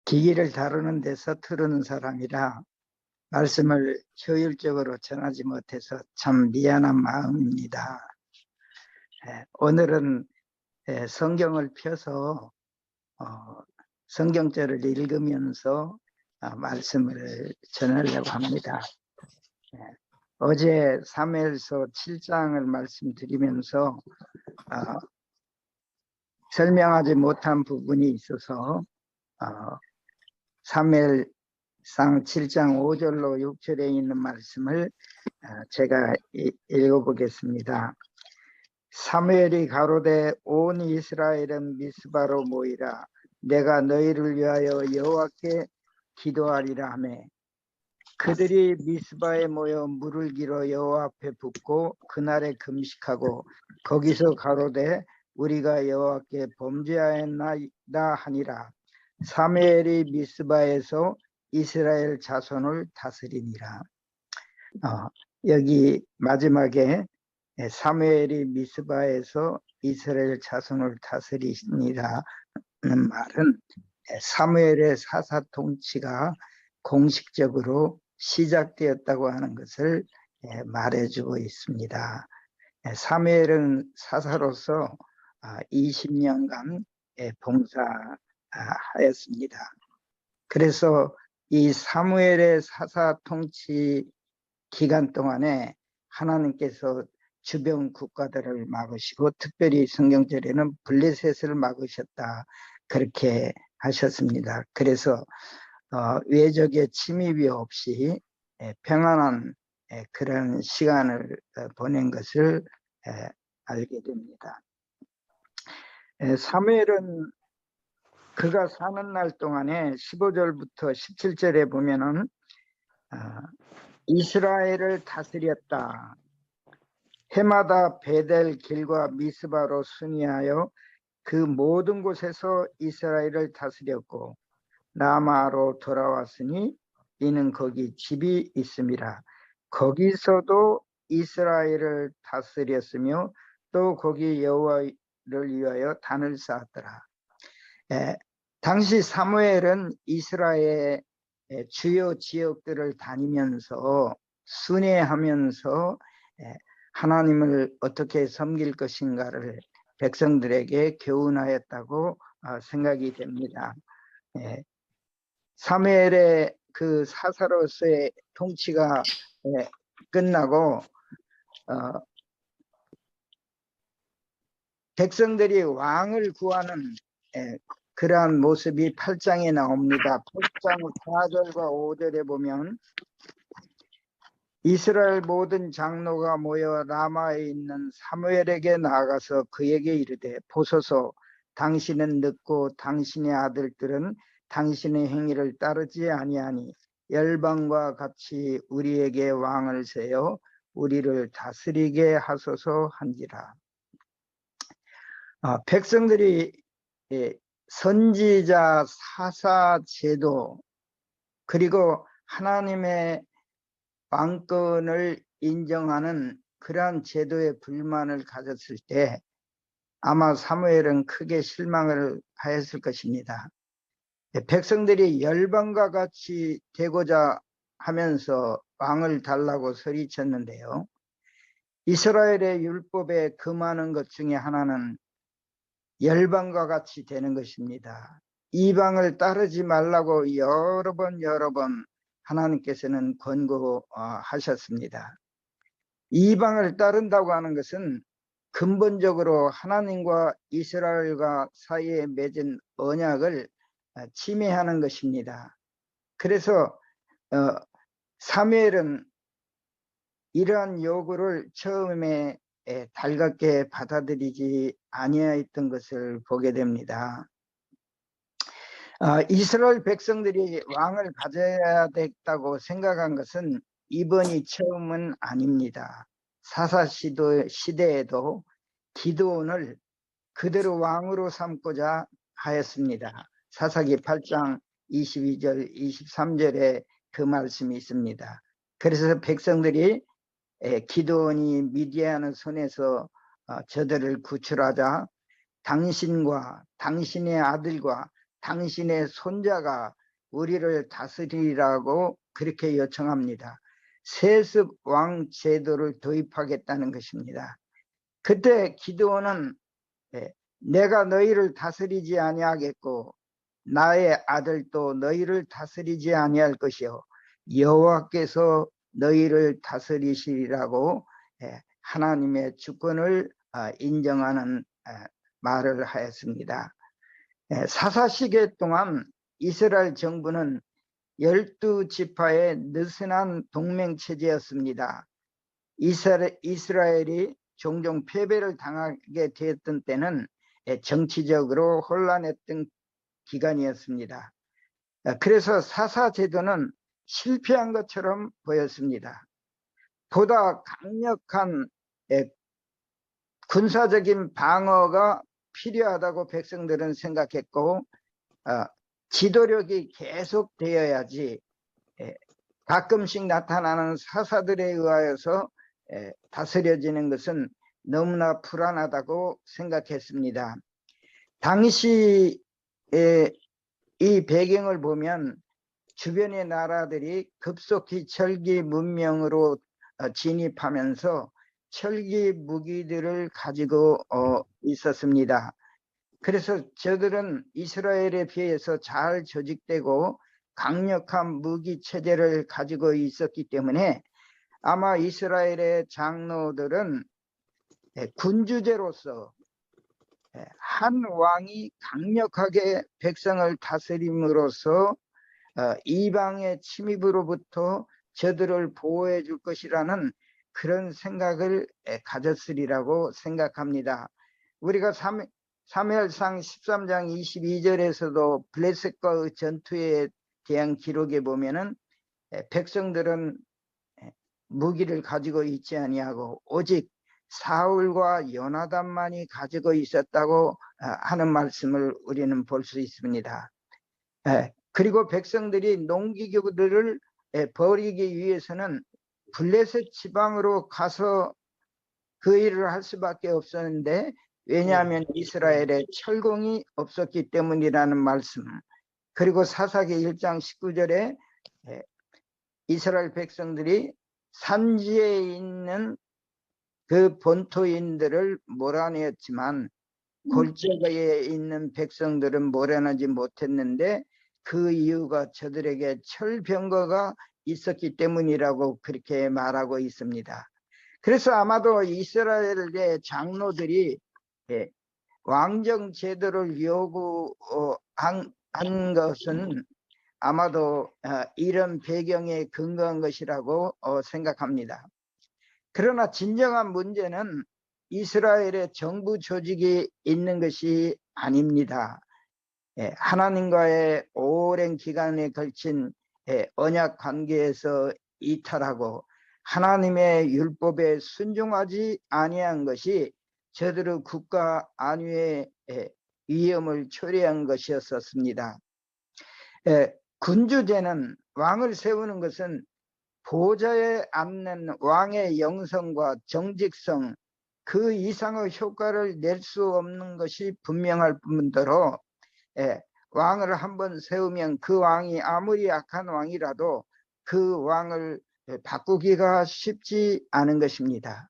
기기를 다루는 데 서투르는 사람이라 말씀을 효율적으로 전하지 못해서 참 미안한 마음입니다. 오늘은 성경을 펴서 성경절을 읽으면서 말씀을 전하려고 합니다. 어제 사무엘서 7장을 말씀드리면서 설명하지 못한 부분이 있어서 사무엘상 7장 5절로 6절에 있는 말씀을 제가 읽어보겠습니다. 사무엘이 가로되 온 이스라엘은 미스바로 모이라. 내가 너희를 위하여 여호와께 기도하리라 하매 그들이 미스바에 모여 물을 길어 여호와 앞에 붓고 그날에 금식하고 거기서 가로되 우리가 여호와께 범죄하였나이다 하니라. 사무엘이 미스바에서 이스라엘 자손을 다스리니라. 여기 마지막에 사무엘이 미스바에서 이스라엘 자손을 다스리니라는 말은 사무엘의 사사 통치가 공식적으로 시작되었다고 하는 것을 말해주고 있습니다. 사무엘은 사사로서 20년간 봉사하였습니다. 그래서 이 사무엘의 사사 통치 기간 동안에 하나님께서 주변 국가들을 막으시고 특별히 성경절에는 블레셋을 막으셨다 그렇게 하셨습니다. 그래서 외적의 침입이 없이 평안한 그런 시간을 보낸 것을 알게 됩니다. 사무엘은 그가 사는 날 동안에 15절부터 17절에 보면은 이스라엘을 다스렸다. 해마다 베델 길과 미스바로 순회하여 그 모든 곳에서 이스라엘을 다스렸고 라마로 돌아왔으니 이는 거기 집이 있음이라. 거기서도 이스라엘을 다스렸으며 또 거기 여호와를 위하여 단을 쌓았더라. 당시 사무엘은 이스라엘의 주요 지역들을 다니면서 순회하면서 하나님을 어떻게 섬길 것인가를 백성들에게 교훈하였다고 생각이 됩니다. 사무엘의 그 사사로서의 통치가 끝나고 백성들이 왕을 구하는 그러한 모습이 8장에 나옵니다. 8장 4절과 5절에 보면 이스라엘 모든 장로가 모여 라마에 있는 사무엘에게 나아가서 그에게 이르되 보소서 당신은 늙고 당신의 아들들은 당신의 행위를 따르지 아니하니 열방과 같이 우리에게 왕을 세워 우리를 다스리게 하소서 한지라. 백성들이 선지자 사사 제도 그리고 하나님의 왕권을 인정하는 그러한 제도에 불만을 가졌을 때 아마 사무엘은 크게 실망을 하였을 것입니다. 백성들이 열방과 같이 되고자 하면서 왕을 달라고 소리쳤는데요. 이스라엘의 율법에 금하는 것 중에 하나는 열방과 같이 되는 것입니다. 이방을 따르지 말라고 여러 번 하나님께서는 권고하셨습니다. 이방을 따른다고 하는 것은 근본적으로 하나님과 이스라엘과 사이에 맺은 언약을 침해하는 것입니다. 그래서 사무엘은 이러한 요구를 처음에 달갑게 받아들이지 아니하였던 것을 보게 됩니다. 이스라엘 백성들이 왕을 가져야 됐다고 생각한 것은 이번이 처음은 아닙니다. 사사 시대에도 기드온을 그대로 왕으로 삼고자 하였습니다. 사사기 8장 22절 23절에 그 말씀이 있습니다. 그래서 백성들이 기드온이 미디안의 손에서 저들을 구출하자 당신과 당신의 아들과 당신의 손자가 우리를 다스리라고 그렇게 요청합니다. 세습 왕 제도를 도입하겠다는 것입니다. 그때 기드온은 내가 너희를 다스리지 아니하겠고 나의 아들도 너희를 다스리지 아니할 것이요 여호와께서 너희를 다스리시리라고 하나님의 주권을 인정하는 말을 하였습니다. 사사시대 동안 이스라엘 정부는 12지파의 느슨한 동맹체제였습니다. 이스라엘이 종종 패배를 당하게 되었던 때는 정치적으로 혼란했던 기간이었습니다. 그래서 사사제도는 실패한 것처럼 보였습니다. 보다 강력한 군사적인 방어가 필요하다고 백성들은 생각했고 지도력이 계속되어야지 가끔씩 나타나는 사사들에 의하여서 다스려지는 것은 너무나 불안하다고 생각했습니다. 당시에 이 배경을 보면 주변의 나라들이 급속히 철기 문명으로 진입하면서 철기 무기들을 가지고 있었습니다. 그래서 저들은 이스라엘에 비해서 잘 조직되고 강력한 무기 체제를 가지고 있었기 때문에 아마 이스라엘의 장로들은 군주제로서 한 왕이 강력하게 백성을 다스림으로써 이방의 침입으로부터 저들을 보호해 줄 것이라는 그런 생각을 가졌으리라고 생각합니다. 우리가 사무엘상 13장 22절에서도 블레셋과의 전투에 대한 기록에 보면은 백성들은 무기를 가지고 있지 아니하고 오직 사울과 요나단만이 가지고 있었다고 하는 말씀을 우리는 볼 수 있습니다. 그리고 백성들이 농기구들을 버리기 위해서는 블레셋 지방으로 가서 그 일을 할 수밖에 없었는데 왜냐하면 이스라엘에 철공이 없었기 때문이라는 말씀. 그리고 사사기 1장 19절에 이스라엘 백성들이 산지에 있는 그 본토인들을 몰아내었지만 골짜기에 있는 백성들은 몰아내지 못했는데 그 이유가 저들에게 철병거가 있었기 때문이라고 그렇게 말하고 있습니다. 그래서 아마도 이스라엘의 장로들이 왕정 제도를 요구한 것은 아마도 이런 배경에 근거한 것이라고 생각합니다. 그러나 진정한 문제는 이스라엘의 정부 조직이 있는 것이 아닙니다. 하나님과의 오랜 기간에 걸친 언약 관계에서 이탈하고 하나님의 율법에 순종하지 아니한 것이 저들의 국가 안위의 위험을 초래한 것이었습니다. 군주제는 왕을 세우는 것은 보좌에 앉는 왕의 영성과 정직성 그 이상의 효과를 낼 수 없는 것이 분명할 뿐더러 왕을 한번 세우면 그 왕이 아무리 악한 왕이라도 그 왕을 바꾸기가 쉽지 않은 것입니다.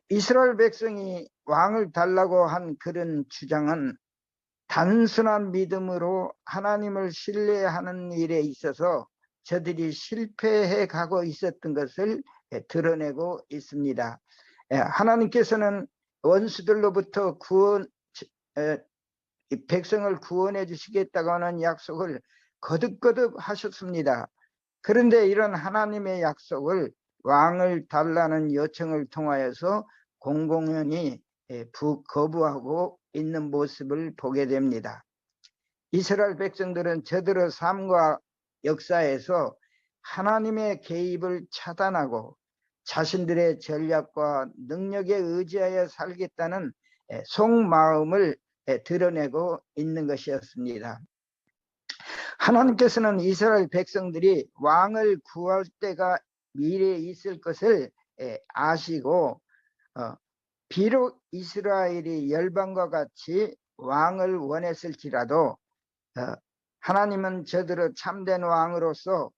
이스라엘 백성이 왕을 달라고 한 그런 주장은 단순한 믿음으로 하나님을 신뢰하는 일에 있어서 저들이 실패해 가고 있었던 것을 드러내고 있습니다. 하나님께서는 원수들로부터 백성을 구원해 주시겠다고 하는 약속을 거듭거듭 하셨습니다. 그런데 이런 하나님의 약속을 왕을 달라는 요청을 통하여서 공공연히 거부하고 있는 모습을 보게 됩니다. 이스라엘 백성들은 저들의 삶과 역사에서 하나님의 개입을 차단하고 자신들의 전략과 능력에 의지하여 살겠다는 속마음을 드러내고 있는 것이었습니다. 하나님께서는 이스라엘 백성들이 왕을 구할 때가 미래에 있을 것을 아시고 비록 이스라엘이 열방과 같이 왕을 원했을지라도 하나님은 저들을 참된 왕으로서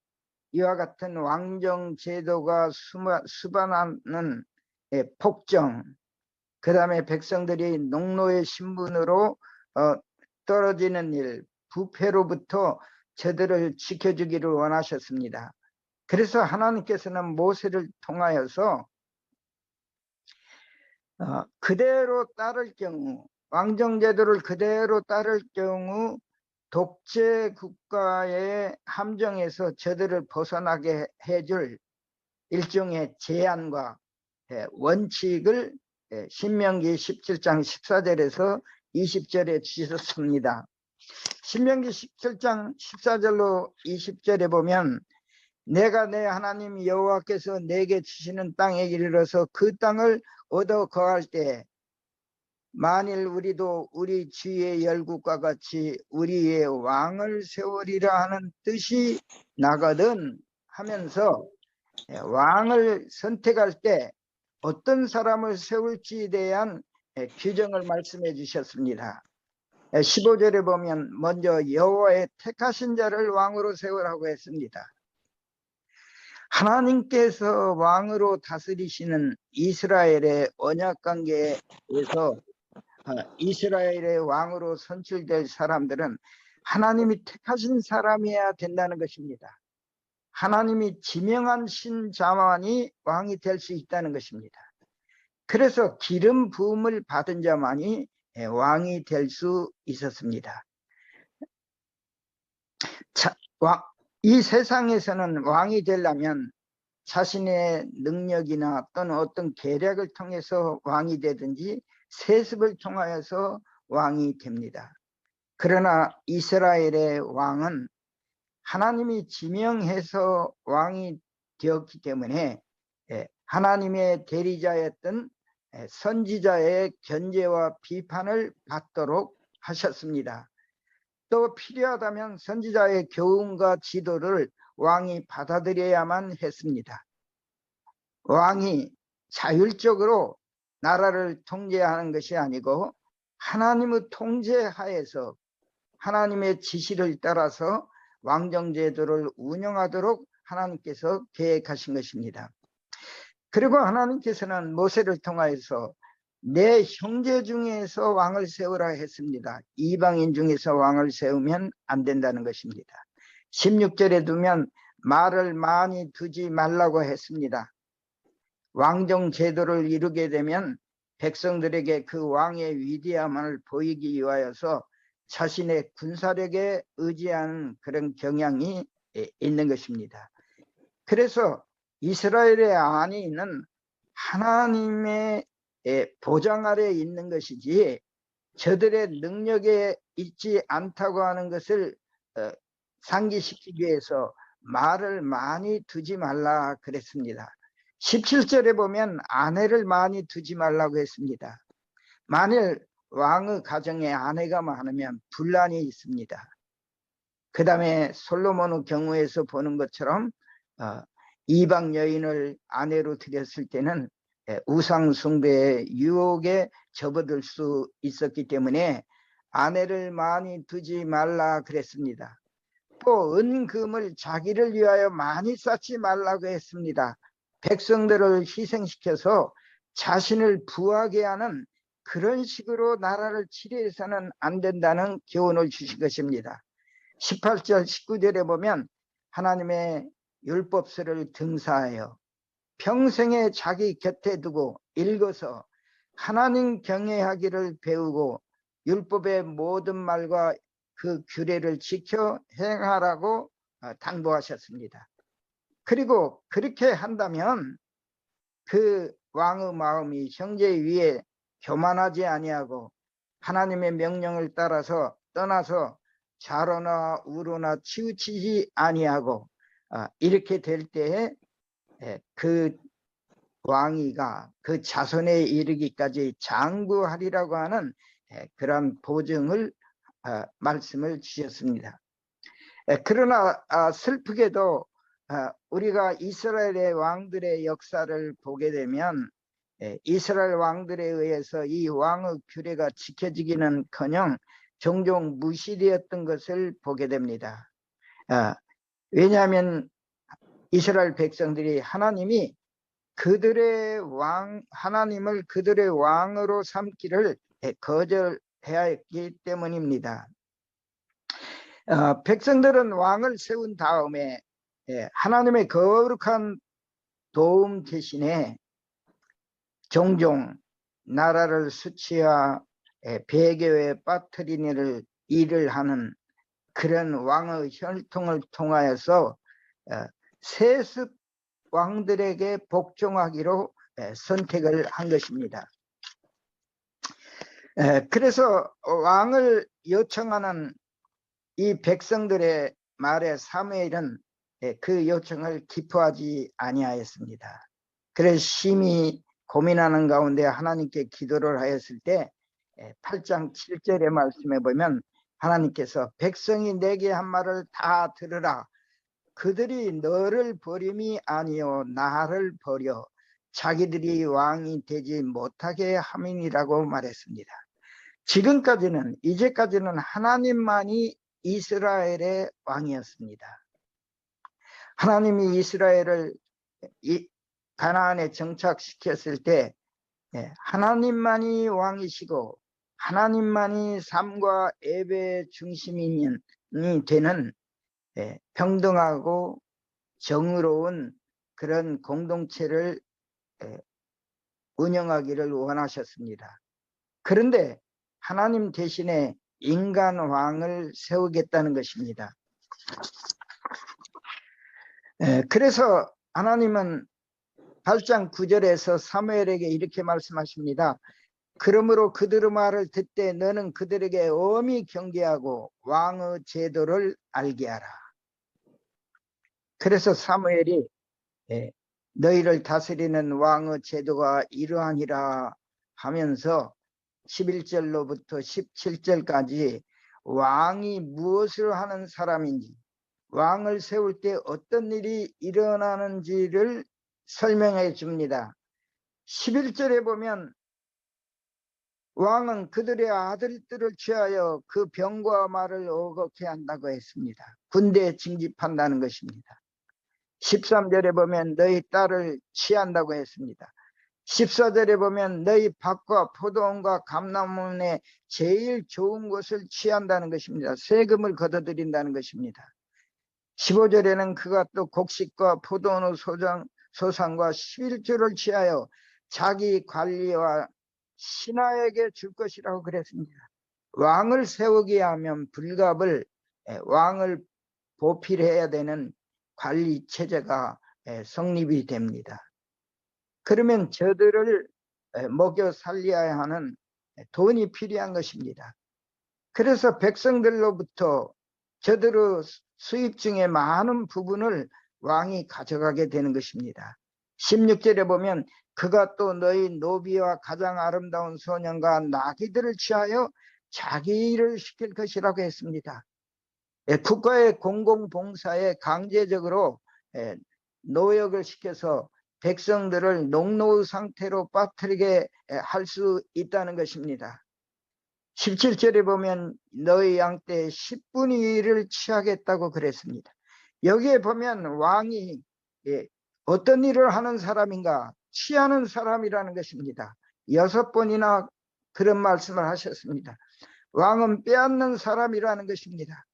이와 같은 왕정 제도가 수반하는 폭정, 그 다음에 백성들이 농노의 신분으로 떨어지는 일, 부패로부터 저들을 지켜주기를 원하셨습니다. 그래서 하나님께서는 모세를 통하여서 그대로 따를 경우, 왕정제도를 그대로 따를 경우 독재 국가의 함정에서 저들을 벗어나게 해줄 일종의 제안과 원칙을 신명기 17장 14절에서 20절에 주셨습니다. 신명기 17장 14절로 20절에 보면 내가 내 하나님 여호와께서 내게 주시는 땅에 이르러서 그 땅을 얻어 거할 때 만일 우리도 우리 주의 열국과 같이 우리의 왕을 세우리라 하는 뜻이 나거든 하면서 왕을 선택할 때 어떤 사람을 세울지에 대한 규정을 말씀해 주셨습니다. 15절에 보면 먼저 여호와의 택하신 자를 왕으로 세우라고 했습니다. 하나님께서 왕으로 다스리시는 이스라엘의 언약관계에서 이스라엘의 왕으로 선출될 사람들은 하나님이 택하신 사람이어야 된다는 것입니다. 하나님이 지명한 신자만이 왕이 될 수 있다는 것입니다. 그래서 기름 부음을 받은 자만이 왕이 될 수 있었습니다. 이 세상에서는 왕이 되려면 자신의 능력이나 또는 어떤 계략을 통해서 왕이 되든지 세습을 통하여서 왕이 됩니다. 그러나 이스라엘의 왕은 하나님이 지명해서 왕이 되었기 때문에 하나님의 대리자였던 선지자의 견제와 비판을 받도록 하셨습니다. 또 필요하다면 선지자의 교훈과 지도를 왕이 받아들여야만 했습니다. 왕이 자율적으로 나라를 통제하는 것이 아니고 하나님의 통제하에서 하나님의 지시를 따라서 왕정제도를 운영하도록 하나님께서 계획하신 것입니다. 그리고 하나님께서는 모세를 통하여서 내 형제 중에서 왕을 세우라 했습니다. 이방인 중에서 왕을 세우면 안 된다는 것입니다. 16절에 두면 말을 많이 두지 말라고 했습니다. 왕정 제도를 이루게 되면 백성들에게 그 왕의 위대함을 보이기 위하여서 자신의 군사력에 의지하는 그런 경향이 있는 것입니다. 그래서 이스라엘의 안위는 하나님의 보장 아래 있는 것이지 저들의 능력에 있지 않다고 하는 것을 상기시키기 위해서 말을 많이 두지 말라 그랬습니다. 17절에 보면 아내를 많이 두지 말라고 했습니다. 만일 왕의 가정에 아내가 많으면 분란이 있습니다. 그 다음에 솔로몬의 경우에서 보는 것처럼 이방 여인을 아내로 들였을 때는 우상 숭배의 유혹에 접어들 수 있었기 때문에 아내를 많이 두지 말라 그랬습니다. 또 은금을 자기를 위하여 많이 쌓지 말라고 했습니다. 백성들을 희생시켜서 자신을 부하게 하는 그런 식으로 나라를 치료해서는 안 된다는 교훈을 주신 것입니다. 18절 19절에 보면 하나님의 율법서를 등사하여 평생에 자기 곁에 두고 읽어서 하나님 경외하기를 배우고 율법의 모든 말과 그 규례를 지켜 행하라고 당부하셨습니다. 그리고 그렇게 한다면 그 왕의 마음이 형제 위에 교만하지 아니하고 하나님의 명령을 따라서 떠나서 좌로나 우로나 치우치지 아니하고 이렇게 될 때에 그 왕위가 그 자손에 이르기까지 장구하리라고 하는 그런 보증을 말씀을 주셨습니다. 그러나 슬프게도 우리가 이스라엘의 왕들의 역사를 보게 되면 이스라엘 왕들에 의해서 이 왕의 규례가 지켜지기는커녕 종종 무시되었던 것을 보게 됩니다. 왜냐하면 이스라엘 백성들이 하나님이 하나님을 그들의 왕으로 삼기를 거절하였기 때문입니다. 백성들은 왕을 세운 다음에 하나님의 거룩한 도움 대신에 종종 나라를 수치와 배교에 빠뜨리는 일을 하는 그런 왕의 혈통을 통하여서 세습 왕들에게 복종하기로 선택을 한 것입니다. 그래서 왕을 요청하는 이 백성들의 말에 사무엘은 그 요청을 기뻐하지 아니하였습니다. 그래서 심히 고민하는 가운데 하나님께 기도를 하였을 때 8장 7절의 말씀에 보면 하나님께서 백성이 내게 한 말을 다 들으라. 그들이 너를 버림이 아니요 나를 버려 자기들이 왕이 되지 못하게 함이니라고 말했습니다. 이제까지는 하나님만이 이스라엘의 왕이었습니다. 하나님이 이스라엘을 가나안에 정착시켰을 때 하나님만이 왕이시고 하나님만이 삶과 예배의 중심이 되는 평등하고 정의로운 그런 공동체를 운영하기를 원하셨습니다. 그런데 하나님 대신에 인간 왕을 세우겠다는 것입니다. 그래서 하나님은 8장 9절에서 사무엘에게 이렇게 말씀하십니다. 그러므로 그들의 말을 듣되 너는 그들에게 엄히 경계하고 왕의 제도를 알게 하라. 그래서 사무엘이 너희를 다스리는 왕의 제도가 이러하니라 하면서 11절로부터 17절까지 왕이 무엇을 하는 사람인지, 왕을 세울 때 어떤 일이 일어나는지를 설명해 줍니다. 11절에 보면 왕은 그들의 아들들을 취하여 그 병과 말을 어겁게 한다고 했습니다. 군대에 징집한다는 것입니다. 13절에 보면 너희 딸을 취한다고 했습니다. 14절에 보면 너희 밭과 포도원과 감람원의 제일 좋은 것을 취한다는 것입니다. 세금을 걷어들인다는 것입니다. 15절에는 그가 또 곡식과 포도원의 소산과 11조를 취하여 자기 관리와 신하에게 줄 것이라고 그랬습니다. 왕을 세우게 하면 불갑을 왕을 보필해야 되는 관리 체제가 성립이 됩니다. 그러면 저들을 먹여 살려야 하는 돈이 필요한 것입니다. 그래서 백성들로부터 저들의 수입 중에 많은 부분을 왕이 가져가게 되는 것입니다. 16절에 보면 그가 또 너희 노비와 가장 아름다운 소년과 나귀들을 취하여 자기 일을 시킬 것이라고 했습니다. 국가의 공공봉사에 강제적으로 노역을 시켜서 백성들을 농노 상태로 빠뜨리게 할 수 있다는 것입니다. 17절에 보면 너희 양떼 10분의 1을 취하겠다고 그랬습니다. 여기에 보면 왕이 어떤 일을 하는 사람인가? 취하는 사람이라는 것입니다. 6번이나 그런 말씀을 하셨습니다. 왕은 빼앗는 사람이라는 것입니다.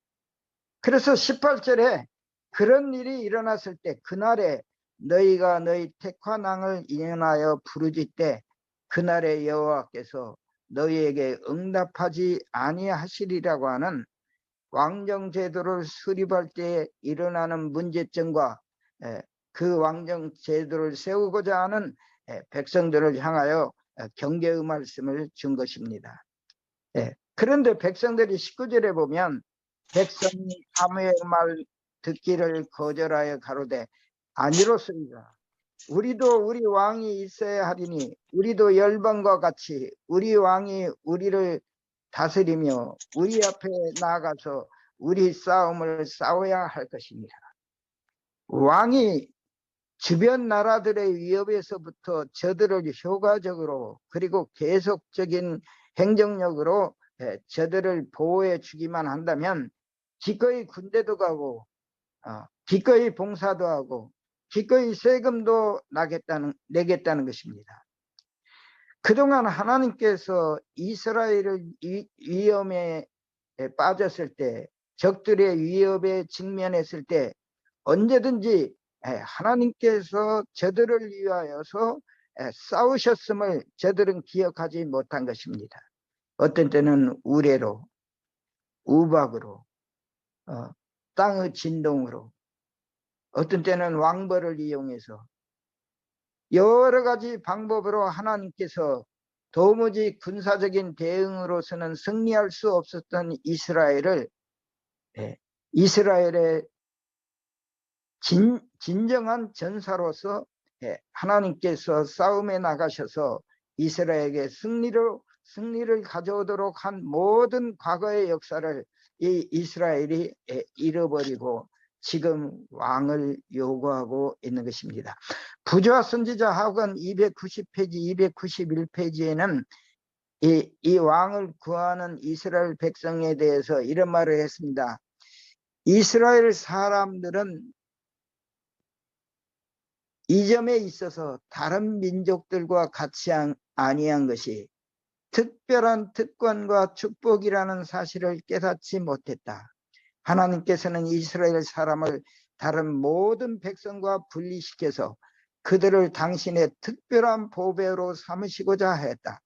그래서 18절에 그런 일이 일어났을 때 그날에 너희가 너희 택화낭을 인하여 부르짖되 그날에 여호와께서 너희에게 응답하지 아니하시리라고 하는 왕정제도를 수립할 때 일어나는 문제점과 그 왕정제도를 세우고자 하는 백성들을 향하여 경계의 말씀을 준 것입니다. 그런데 백성들이 19절에 보면 백성이 사무엘 말 듣기를 거절하여 가로되 아니로소이다. 우리도 우리 왕이 있어야 하리니 우리도 열방과 같이 우리 왕이 우리를 다스리며 우리 앞에 나아가서 우리 싸움을 싸워야 할 것입니다. 왕이 주변 나라들의 위협에서부터 저들을 효과적으로 그리고 계속적인 행정력으로 저들을 보호해 주기만 한다면 기꺼이 군대도 가고 기꺼이 봉사도 하고 기꺼이 세금도 내겠다는 것입니다. 그동안 하나님께서 이스라엘을 위험에 빠졌을 때, 적들의 위협에 직면했을 때 언제든지 하나님께서 저들을 위하여서 싸우셨음을 저들은 기억하지 못한 것입니다. 어떤 때는 우레로, 우박으로, 땅의 진동으로, 어떤 때는 왕벌을 이용해서 여러 가지 방법으로 하나님께서 도무지 군사적인 대응으로서는 승리할 수 없었던 이스라엘을 이스라엘의 진정한 전사로서 하나님께서 싸움에 나가셔서 이스라엘에게 승리를 가져오도록 한 모든 과거의 역사를 이 이스라엘이 잃어버리고 지금 왕을 요구하고 있는 것입니다. 부조와 선지자 하권 290페이지, 291페이지에는 이 왕을 구하는 이스라엘 백성에 대해서 이런 말을 했습니다. 이스라엘 사람들은 이 점에 있어서 다른 민족들과 같이 아니한 것이 특별한 특권과 축복이라는 사실을 깨닫지 못했다. 하나님께서는 이스라엘 사람을 다른 모든 백성과 분리시켜서 그들을 당신의 특별한 보배로 삼으시고자 했다.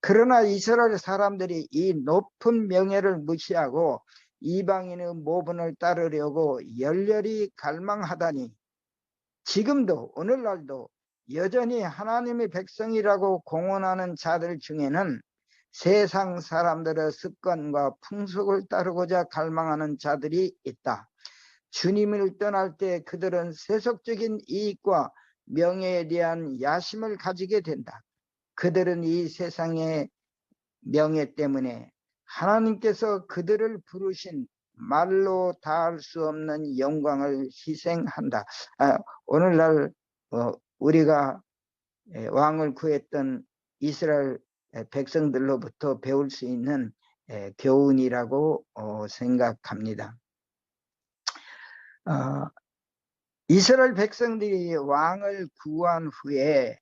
그러나 이스라엘 사람들이 이 높은 명예를 무시하고 이방인의 모분을 따르려고 열렬히 갈망하다니 지금도 오늘날도 여전히 하나님의 백성이라고 공언하는 자들 중에는 세상 사람들의 습관과 풍속을 따르고자 갈망하는 자들이 있다. 주님을 떠날 때 그들은 세속적인 이익과 명예에 대한 야심을 가지게 된다. 그들은 이 세상의 명예 때문에 하나님께서 그들을 부르신 말로 다할 수 없는 영광을 희생한다. 오늘날 우리가 왕을 구했던 이스라엘 백성들로부터 배울 수 있는 교훈이라고 생각합니다. 이스라엘 백성들이 왕을 구한 후에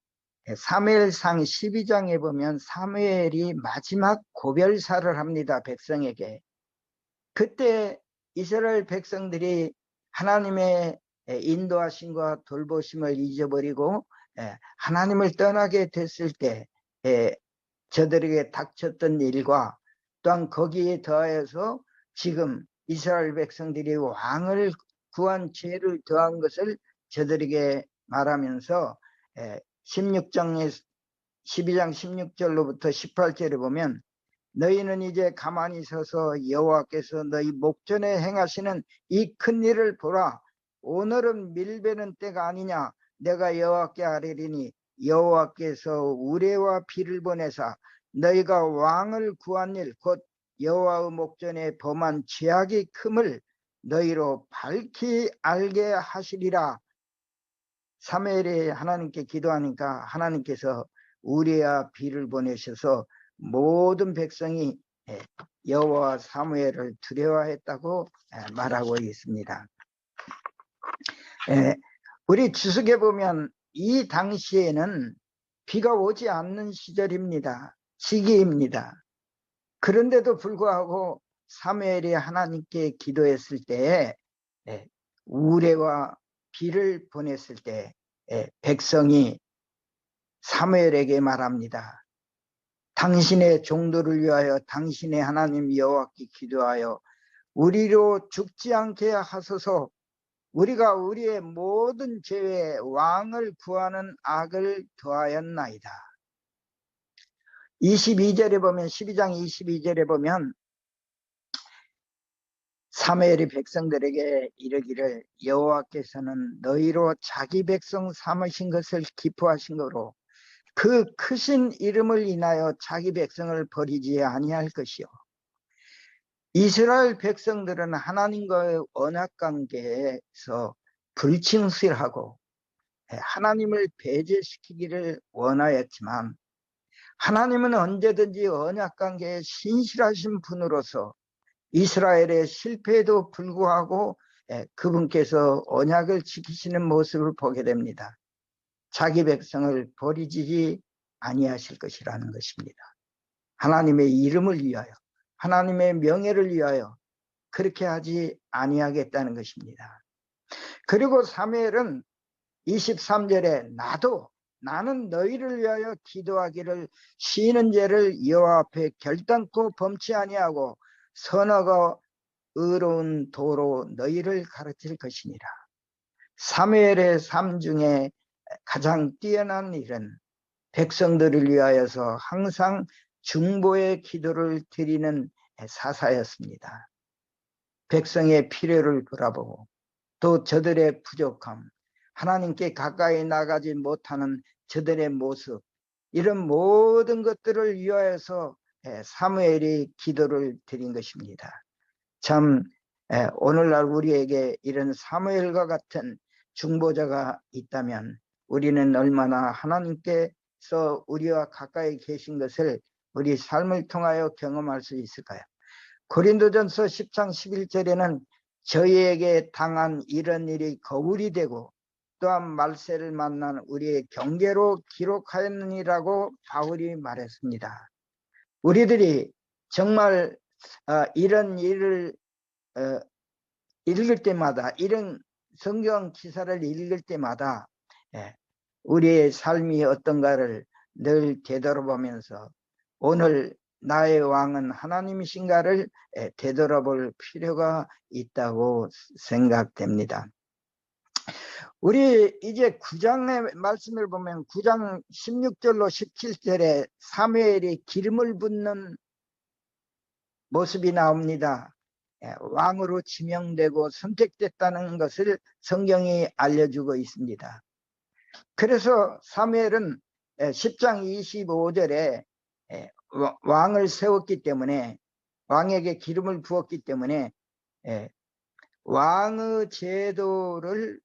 사무엘상 12장에 보면 사무엘이 마지막 고별사를 합니다. 백성에게. 그때 이스라엘 백성들이 하나님의 인도하심과 돌보심을 잊어버리고 하나님을 떠나게 됐을 때 저들에게 닥쳤던 일과 또한 거기에 더하여서 지금 이스라엘 백성들이 왕을 구한 죄를 더한 것을 저들에게 말하면서 12장 16절로부터 18절에 보면 너희는 이제 가만히 서서 여호와께서 너희 목전에 행하시는 이 큰 일을 보라. 오늘은 밀베는 때가 아니냐. 내가 여호와께 아뢰리니 여호와께서 우레와 비를 보내사 너희가 왕을 구한 일 곧 여호와의 목전에 범한 죄악이 큼을 너희로 밝히 알게 하시리라. 사무엘이 하나님께 기도하니까 하나님께서 우레와 비를 보내셔서 모든 백성이 여호와 사무엘을 두려워했다고 말하고 있습니다. 우리 주석에 보면 이 당시에는 비가 오지 않는 시절입니다. 시기입니다. 그런데도 불구하고 사무엘이 하나님께 기도했을 때에 우레와 비를 보냈을 때 백성이 사무엘에게 말합니다. 당신의 종도를 위하여 당신의 하나님 여호와께 기도하여 우리로 죽지 않게 하소서. 우리가 우리의 모든 죄에 왕을 구하는 악을 더하였나이다. 22절에 보면 12장 22절에 보면 사무엘이 백성들에게 이르기를 여호와께서는 너희로 자기 백성 삼으신 것을 기뻐하신 거로 그 크신 이름을 인하여 자기 백성을 버리지 아니할 것이요. 이스라엘 백성들은 하나님과의 언약관계에서 불충실하고 하나님을 배제시키기를 원하였지만 하나님은 언제든지 언약관계에 신실하신 분으로서 이스라엘의 실패에도 불구하고 그분께서 언약을 지키시는 모습을 보게 됩니다. 자기 백성을 버리지 아니하실 것이라는 것입니다. 하나님의 이름을 위하여, 하나님의 명예를 위하여 그렇게 하지 아니하겠다는 것입니다. 그리고 사무엘은 23절에 나는 너희를 위하여 기도하기를 쉬는 죄를 여호와 앞에 결단코 범치 아니하고 선하고 의로운 도로 너희를 가르칠 것이니라. 사무엘의 삶 중에 가장 뛰어난 일은 백성들을 위하여서 항상 중보의 기도를 드리는 사사였습니다. 백성의 필요를 바라보고 또 저들의 부족함, 하나님께 가까이 나가지 못하는 저들의 모습, 이런 모든 것들을 위하여서 사무엘이 기도를 드린 것입니다. 참 오늘날 우리에게 이런 사무엘과 같은 중보자가 있다면 우리는 얼마나 하나님께서 우리와 가까이 계신 것을 우리 삶을 통하여 경험할 수 있을까요? 고린도전서 10장 11절에는 저희에게 당한 이런 일이 거울이 되고 또한 말세를 만난 우리의 경계로 기록하였느니라고 바울이 말했습니다. 우리들이 정말 이런 일을 읽을 때마다, 이런 성경 기사를 읽을 때마다 우리의 삶이 어떤가를 늘 되돌아보면서 오늘 나의 왕은 하나님이신가를 되돌아볼 필요가 있다고 생각됩니다. 우리 이제 9장의 말씀을 보면 9장 16절로 17절에 사무엘이 기름을 붓는 모습이 나옵니다. 왕으로 지명되고 선택됐다는 것을 성경이 알려주고 있습니다. 그래서 사무엘은 10장 25절에 왕을 세웠기 때문에, 왕에게 기름을 부었기 때문에 왕의 제도를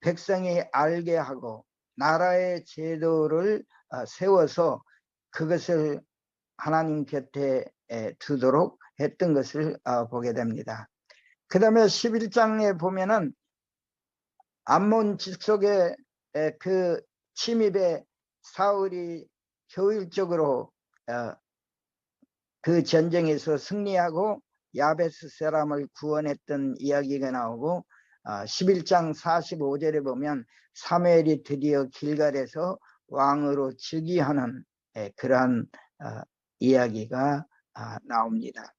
백성이 알게 하고 나라의 제도를 세워서 그것을 하나님 곁에 두도록 했던 것을 보게 됩니다. 그 다음에 11장에 보면은 암몬 직속의 그 침입에 사울이 효율적으로 그 전쟁에서 승리하고 야베스 사람을 구원했던 이야기가 나오고 11장 45절에 보면 사무엘이 드디어 길갈에서 왕으로 즉위하는 그러한 이야기가 나옵니다.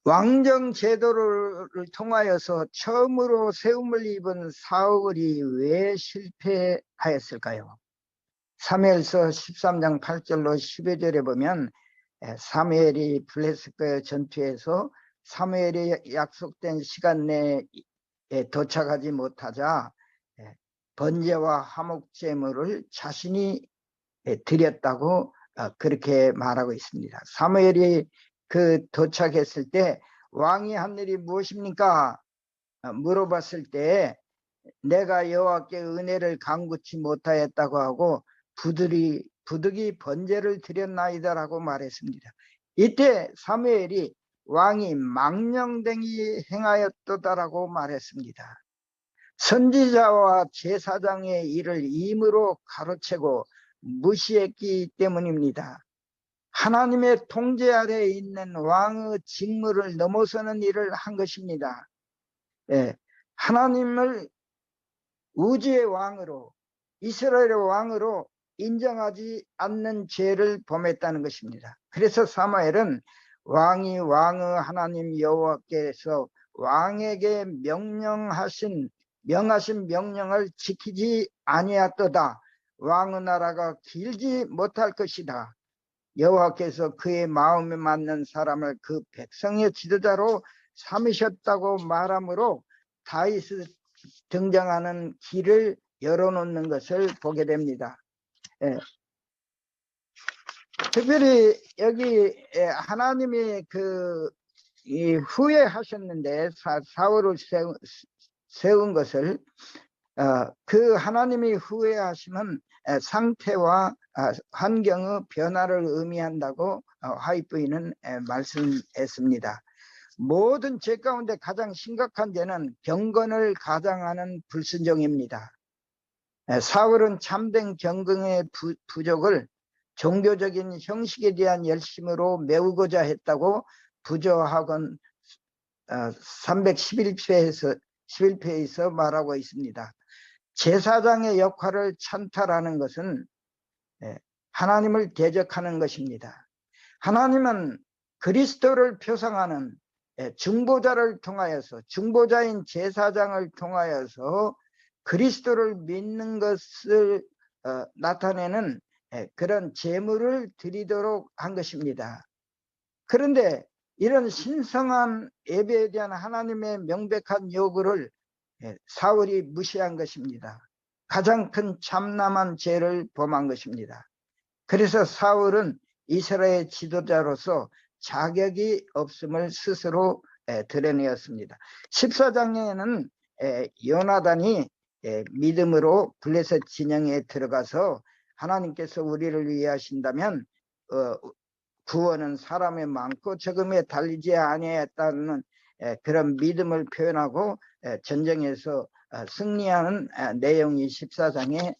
왕정 제도를 통하여서 처음으로 세움을 입은 사울이 왜 실패하였을까요? 사무엘서 13장 8절로 12절에 보면 사무엘이 블레셋과의 전투에서 사무엘이 약속된 시간 내에 도착하지 못하자 번제와 화목제물을 자신이 드렸다고 그렇게 말하고 있습니다. 사무엘이 그 도착했을 때 왕이 한 일이 무엇입니까? 물어봤을 때 내가 여호와께 은혜를 간구치 못하였다고 하고 부득이 번제를 드렸나이다라고 말했습니다. 이때 사무엘이 왕이 망령되이 행하였도다라고 말했습니다. 선지자와 제사장의 일을 임의로 가로채고 무시했기 때문입니다. 하나님의 통제 아래에 있는 왕의 직무를 넘어서는 일을 한 것입니다. 하나님을 우주의 왕으로, 이스라엘의 왕으로 인정하지 않는 죄를 범했다는 것입니다. 그래서 사무엘은 왕이 왕의 하나님 여호와께서 왕에게 명하신 명령을 지키지 아니하도다. 왕의 나라가 길지 못할 것이다. 여호와께서 그의 마음에 맞는 사람을 그 백성의 지도자로 삼으셨다고 말하므로 다윗이 등장하는 길을 열어놓는 것을 보게 됩니다. 특별히 여기 하나님이 후회하셨는데 사울을 세운 것을 그 하나님이 후회하시면 상태와 환경의 변화를 의미한다고 화이트부인은 말씀했습니다. 모든 죄 가운데 가장 심각한 죄는 경건을 가장하는 불순종입니다. 사울은 참된 경건의 부족을 종교적인 형식에 대한 열심으로 메우고자 했다고 부조학원 311페에서 말하고 있습니다. 제사장의 역할을 찬탈하는 것은 하나님을 대적하는 것입니다. 하나님은 그리스도를 표상하는 중보자를 통하여서, 중보자인 제사장을 통하여서 그리스도를 믿는 것을 나타내는 그런 제물을 드리도록 한 것입니다. 그런데 이런 신성한 예배에 대한 하나님의 명백한 요구를 사울이 무시한 것입니다. 가장 큰 참남한 죄를 범한 것입니다. 그래서 사울은 이스라엘 지도자로서 자격이 없음을 스스로 드러내었습니다. 14장에는 요나단이 믿음으로 블레셋 진영에 들어가서 하나님께서 우리를 위해 하신다면 구원은 사람의 많고 적음에 달리지 아니하였다는 그런 믿음을 표현하고 전쟁에서 승리하는 내용이 14장에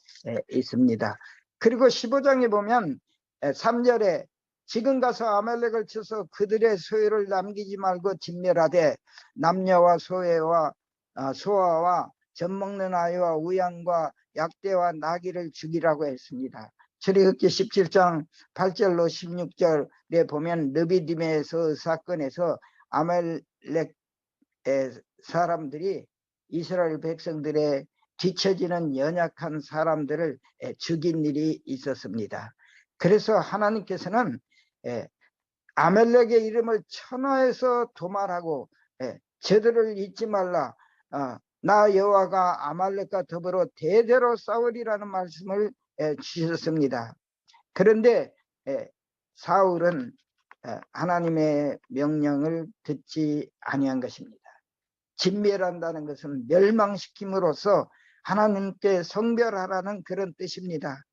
있습니다. 그리고 15장에 보면 3절에 지금 가서 아말렉을 쳐서 그들의 소유를 남기지 말고 진멸하되 남녀와 소아와 젖먹는 아이와 우양과 약대와 나귀를 죽이라고 했습니다. 출애굽기 17장 8절로 16절에 보면 르비딤에서 사건에서 아말렉 사람들이 이스라엘 백성들의 뒤처지는 연약한 사람들을 죽인 일이 있었습니다. 그래서 하나님께서는 아말렉의 이름을 천하에서 도말하고 저들을 잊지 말라, 나 여호와가 아말렉과 더불어 대대로 싸우리라는 말씀을 주셨습니다. 그런데 사울은 하나님의 명령을 듣지 아니한 것입니다. 진멸한다는 것은 멸망시킴으로써 하나님께 성별하라는 그런 뜻입니다.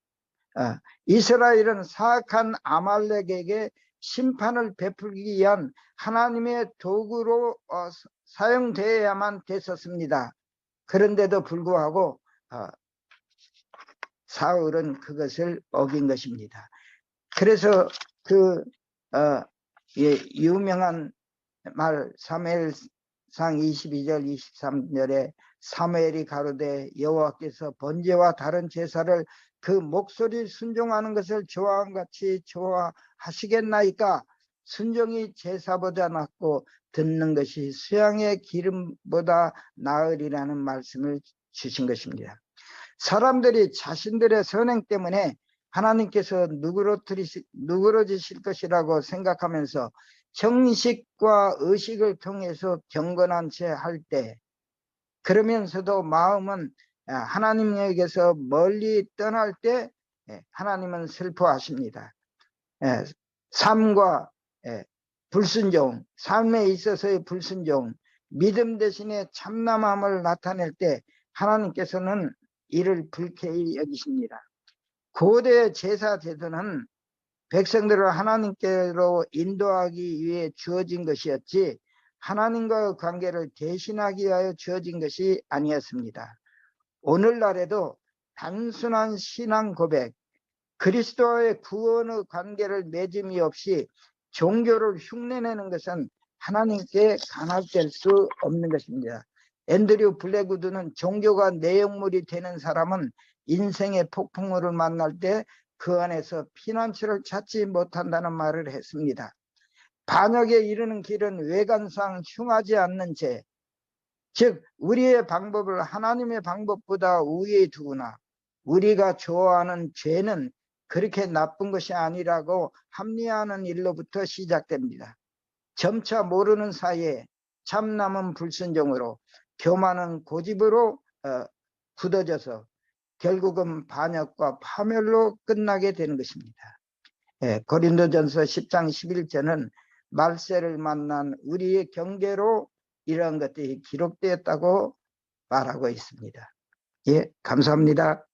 이스라엘은 사악한 아말렉에게 심판을 베풀기 위한 하나님의 도구로 사용되어야만 됐었습니다. 그런데도 불구하고 사울은 그것을 어긴 것입니다. 그래서 그 유명한 말 사무엘상 22절 23절에 사무엘이 가로되 여호와께서 번제와 다른 제사를 그 목소리 순종하는 것을 좋아한 같이 좋아하시겠나이까? 순종이 제사보다 낫고 듣는 것이 수양의 기름보다 나으리라는 말씀을 주신 것입니다. 사람들이 자신들의 선행 때문에 하나님께서 누그러지실 것이라고 생각하면서 정식과 의식을 통해서 경건한 채 할 때, 그러면서도 마음은 하나님에게서 멀리 떠날 때 하나님은 슬퍼하십니다. 삶과 불순종, 삶에 있어서의 불순종, 믿음 대신에 참남함을 나타낼 때 하나님께서는 이를 불쾌히 여기십니다. 고대 제사 제도는 백성들을 하나님께로 인도하기 위해 주어진 것이었지 하나님과의 관계를 대신하기 위하여 주어진 것이 아니었습니다. 오늘날에도 단순한 신앙 고백, 그리스도와의 구원의 관계를 맺음이 없이 종교를 흉내내는 것은 하나님께 간합될 수 없는 것입니다. 앤드류 블랙우드는 종교가 내용물이 되는 사람은 인생의 폭풍우를 만날 때 그 안에서 피난처를 찾지 못한다는 말을 했습니다. 반역에 이르는 길은 외관상 흉하지 않는 죄, 즉 우리의 방법을 하나님의 방법보다 우위에 두거나 우리가 좋아하는 죄는 그렇게 나쁜 것이 아니라고 합리화하는 일로부터 시작됩니다. 점차 모르는 사이에 참남은 불순종으로, 교만은 고집으로 굳어져서 결국은 반역과 파멸로 끝나게 되는 것입니다. 고린도전서 10장 11절은 말세를 만난 우리의 경계로 이러한 것들이 기록되었다고 말하고 있습니다. 예, 감사합니다.